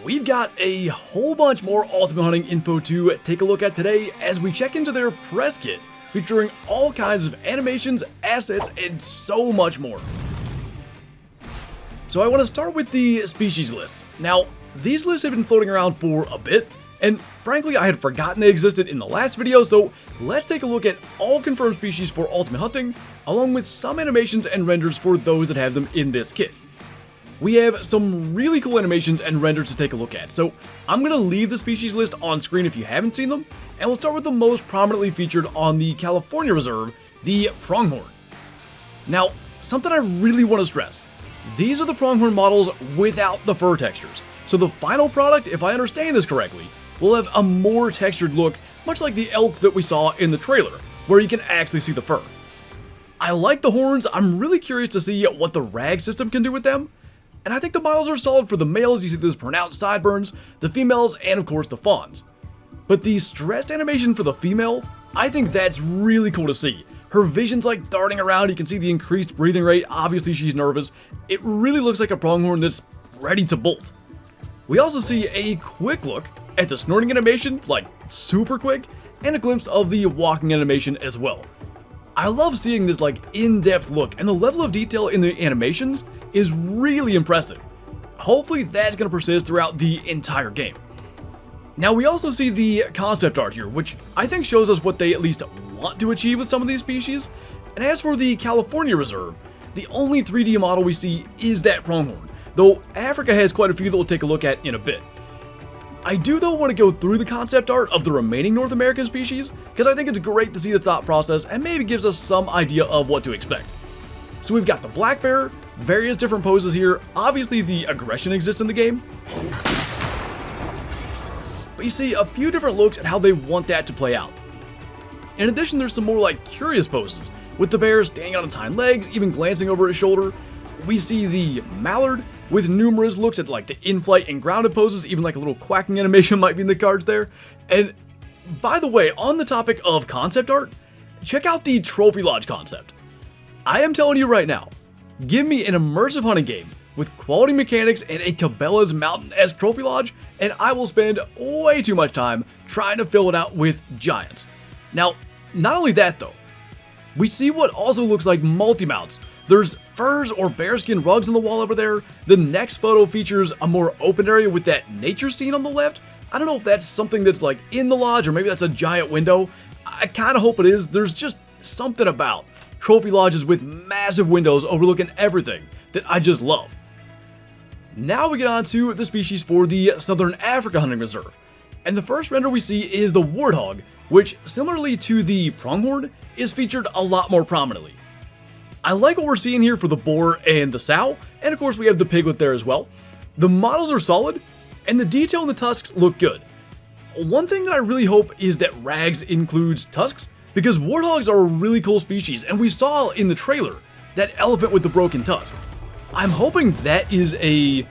we've got a whole bunch more ultimate hunting info to take a look at today as we check into their press kit, featuring all kinds of animations, assets, and so much more. So I want to start with the species lists. Now, these lists have been floating around for a bit, and frankly I had forgotten they existed in the last video, so let's take a look at all confirmed species for ultimate hunting, along with some animations and renders for those that have them in this kit. We have some really cool animations and renders to take a look at, so I'm going to leave the species list on screen if you haven't seen them, and we'll start with the most prominently featured on the California Reserve, the pronghorn. Now, something I really want to stress, these are the pronghorn models without the fur textures, so the final product, if I understand this correctly, will have a more textured look, much like the elk that we saw in the trailer, where you can actually see the fur. I like the horns. I'm really curious to see what the rag system can do with them. And I think the models are solid for the males. You see those pronounced sideburns, the females, and of course the fawns. But the stressed animation for the female, I think that's really cool to see. Her vision's like darting around, you can see the increased breathing rate, obviously she's nervous. It really looks like a pronghorn that's ready to bolt. We also see a quick look at the snorting animation, like super quick, and a glimpse of the walking animation as well. I love seeing this like in-depth look, and the level of detail in the animations is really impressive. Hopefully that's going to persist throughout the entire game. Now we also see the concept art here, which I think shows us what they at least want to achieve with some of these species. And as for the California Reserve, the only 3D model we see is that pronghorn, though Africa has quite a few that we'll take a look at in a bit. I do though want to go through the concept art of the remaining North American species, because I think it's great to see the thought process and maybe gives us some idea of what to expect. So we've got the black bear, various different poses here, obviously the aggression exists in the game, but you see a few different looks at how they want that to play out. In addition, there's some more like curious poses, with the bear standing on its hind legs, even glancing over his shoulder. We see the mallard with numerous looks at like the in-flight and grounded poses, even like a little quacking animation might be in the cards there. And by the way, on the topic of concept art, check out the Trophy Lodge concept. I am telling you right now, give me an immersive hunting game with quality mechanics and a Cabela's Mountain-esque Trophy Lodge, and I will spend way too much time trying to fill it out with giants. Now, not only that though, we see what also looks like multi-mounts. There's furs or bearskin rugs on the wall over there. The next photo features a more open area with that nature scene on the left. I don't know if that's something that's like in the lodge or maybe that's a giant window. I kind of hope it is. There's just something about trophy lodges with massive windows overlooking everything that I just love. Now we get on to the species for the Southern Africa Hunting Reserve. And the first render we see is the warthog, which similarly to the pronghorn is featured a lot more prominently. I like what we're seeing here for the boar and the sow, and of course we have the piglet there as well. The models are solid, and the detail in the tusks look good. One thing that I really hope is that rags includes tusks, because warthogs are a really cool species, and we saw in the trailer that elephant with the broken tusk. I'm hoping that is a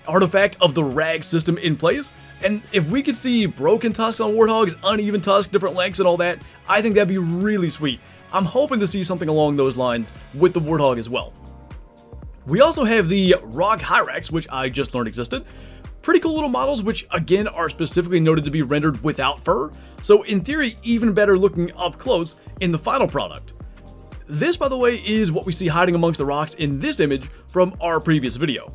artifact of the rag system in place, and if we could see broken tusks on warthogs, uneven tusks, different lengths and all that, I think that'd be really sweet. I'm hoping to see something along those lines with the warthog as well. We also have the Rock Hyrax, which I just learned existed. Pretty cool little models, which again are specifically noted to be rendered without fur, so in theory even better looking up close in the final product. This, by the way, is what we see hiding amongst the rocks in this image from our previous video.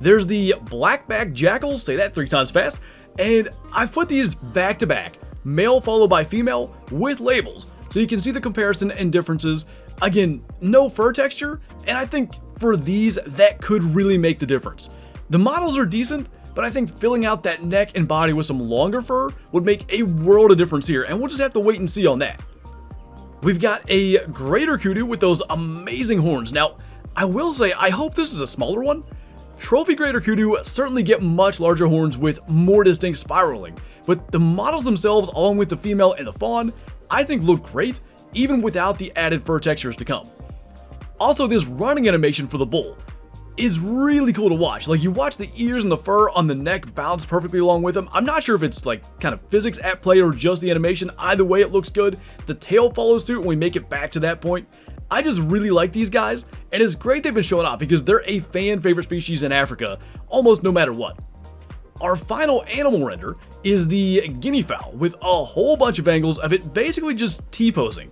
There's the black-backed jackals, say that 3 times fast, and I've put these back to back, male followed by female, with labels, so you can see the comparison and differences. Again, no fur texture, and I think for these, that could really make the difference. The models are decent, but I think filling out that neck and body with some longer fur would make a world of difference here, and we'll just have to wait and see on that. We've got a greater kudu with those amazing horns. Now, I will say, I hope this is a smaller one. Trophy greater kudu certainly get much larger horns with more distinct spiraling, but the models themselves, along with the female and the fawn, I think look great, even without the added fur textures to come. Also, this running animation for the bull is really cool to watch. Like, you watch the ears and the fur on the neck bounce perfectly along with them. I'm not sure if it's like kind of physics at play or just the animation. Either way, it looks good. The tail follows suit when we make it back to that point. I just really like these guys, and it's great they've been showing up because they're a fan favorite species in Africa, almost no matter what. Our final animal render is the guinea fowl with a whole bunch of angles of it basically just T-posing.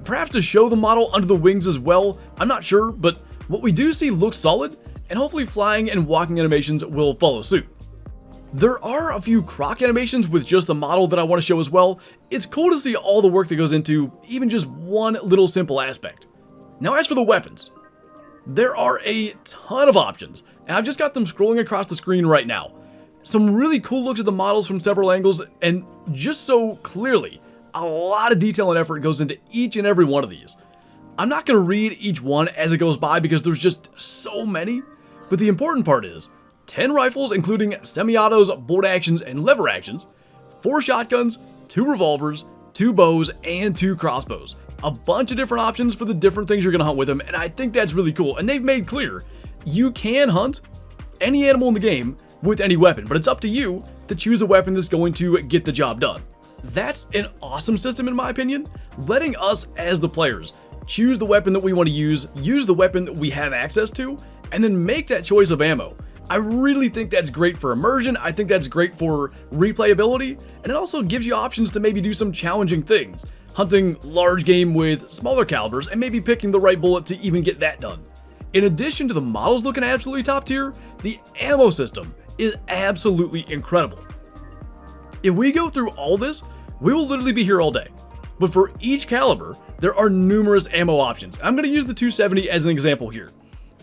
Perhaps to show the model under the wings as well, I'm not sure, but what we do see looks solid, and hopefully flying and walking animations will follow suit. There are a few croc animations with just the model that I want to show as well. It's cool to see all the work that goes into even just one little simple aspect. Now as for the weapons, there are a ton of options, and I've just got them scrolling across the screen right now. Some really cool looks at the models from several angles, and just so clearly, a lot of detail and effort goes into each and every one of these. I'm not going to read each one as it goes by because there's just so many, but the important part is 10 rifles including semi-autos, bolt actions, and lever actions, 4 shotguns, 2 revolvers, 2 bows, and 2 crossbows. A bunch of different options for the different things you're going to hunt with them, and I think that's really cool. And they've made clear you can hunt any animal in the game with any weapon, but it's up to you to choose a weapon that's going to get the job done. That's an awesome system in my opinion, letting us as the players choose the weapon that we want to use the weapon that we have access to, and then make that choice of ammo. I really think that's great for immersion, I think that's great for replayability, and it also gives you options to maybe do some challenging things, hunting large game with smaller calibers and maybe picking the right bullet to even get that done. In addition to the models looking absolutely top tier, the ammo system is absolutely incredible. If we go through all this, we will literally be here all day. But for each caliber, there are numerous ammo options. I'm going to use the 270 as an example here.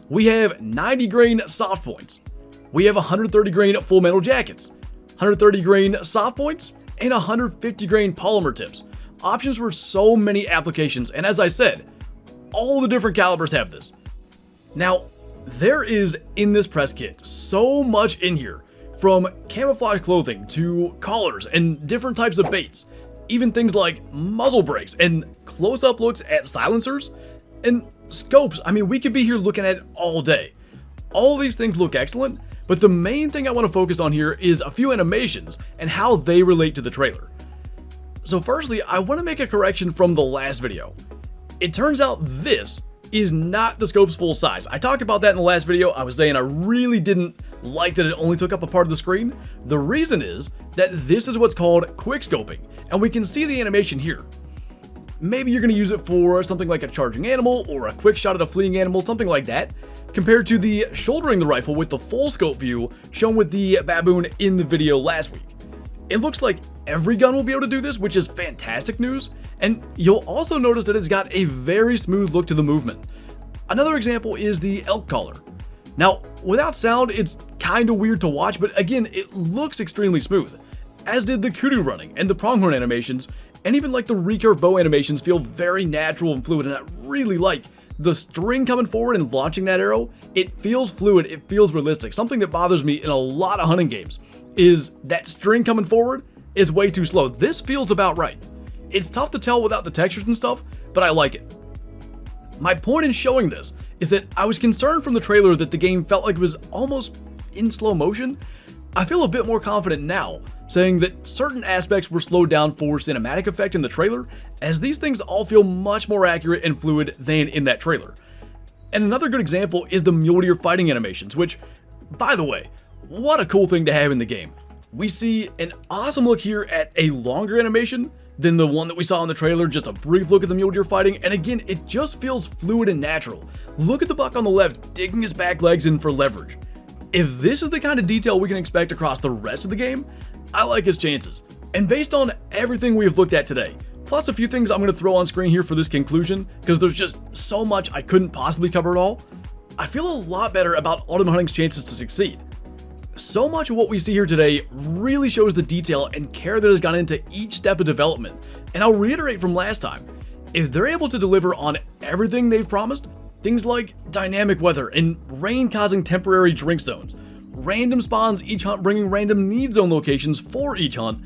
We have 90 grain soft points. We have 130 grain full metal jackets, 130 grain soft points, and 150 grain polymer tips. Options for so many applications, and as I said, all the different calibers have this. Now, there is in this press kit so much in here, from camouflage clothing to collars and different types of baits, even things like muzzle brakes and close-up looks at silencers and scopes. I mean, we could be here looking at it all day. All these things look excellent, but the main thing I want to focus on here is a few animations and how they relate to the trailer. So firstly, I want to make a correction from the last video. It turns out this is not the scope's full size. I talked about that in the last video. I was saying I really didn't like that it only took up a part of the screen. The reason is that this is what's called quick scoping, and we can see the animation here. Maybe you're going to use it for something like a charging animal or a quick shot at a fleeing animal, something like that, compared to the shouldering the rifle with the full scope view shown with the baboon in the video last week. It looks like every gun will be able to do this, which is fantastic news, and you'll also notice that it's got a very smooth look to the movement. Another example is the elk collar. Now, without sound, it's kinda weird to watch, but again, it looks extremely smooth, as did the kudu running and the pronghorn animations, and even like the recurve bow animations feel very natural and fluid, and I really like the string coming forward and launching that arrow. It feels fluid, it feels realistic. Something that bothers me in a lot of hunting games is that string coming forward is way too slow. This feels about right. It's tough to tell without the textures and stuff, but I like it. My point in showing this is that I was concerned from the trailer that the game felt like it was almost in slow motion. I feel a bit more confident now, saying that certain aspects were slowed down for cinematic effect in the trailer, as these things all feel much more accurate and fluid than in that trailer. And another good example is the mule deer fighting animations, which, by the way, what a cool thing to have in the game. We see an awesome look here at a longer animation than the one that we saw in the trailer, just a brief look at the mule deer fighting, and again, it just feels fluid and natural. Look at the buck on the left digging his back legs in for leverage. If this is the kind of detail we can expect across the rest of the game, I like his chances. And based on everything we've looked at today, plus a few things I'm going to throw on screen here for this conclusion, because there's just so much I couldn't possibly cover it all, I feel a lot better about Ultimate Hunting's chances to succeed. So much of what we see here today really shows the detail and care that has gone into each step of development, and I'll reiterate from last time, if they're able to deliver on everything they've promised, things like dynamic weather and rain causing temporary drink zones, random spawns each hunt bringing random need zone locations for each hunt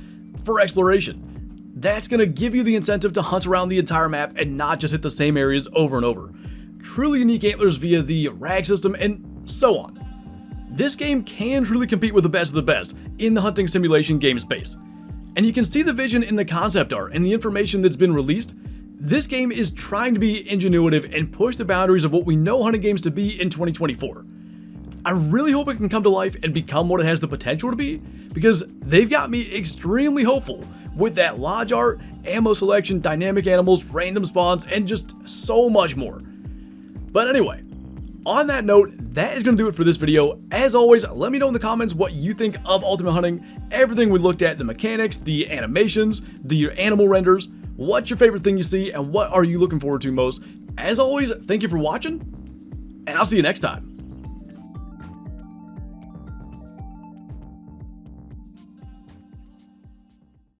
for exploration, that's going to give you the incentive to hunt around the entire map and not just hit the same areas over and over. Truly unique antlers via the rag system and so on. This game can truly compete with the best of the best in the hunting simulation game space. And you can see the vision in the concept art and the information that's been released. This game is trying to be ingenuitive and push the boundaries of what we know hunting games to be in 2024. I really hope it can come to life and become what it has the potential to be, because they've got me extremely hopeful with that lodge art, ammo selection, dynamic animals, random spawns, and just so much more. But anyway, on that note, that is going to do it for this video. As always, let me know in the comments what you think of Ultimate Hunting, everything we looked at, the mechanics, the animations, the animal renders, what's your favorite thing you see, and what are you looking forward to most. As always, thank you for watching, and I'll see you next time.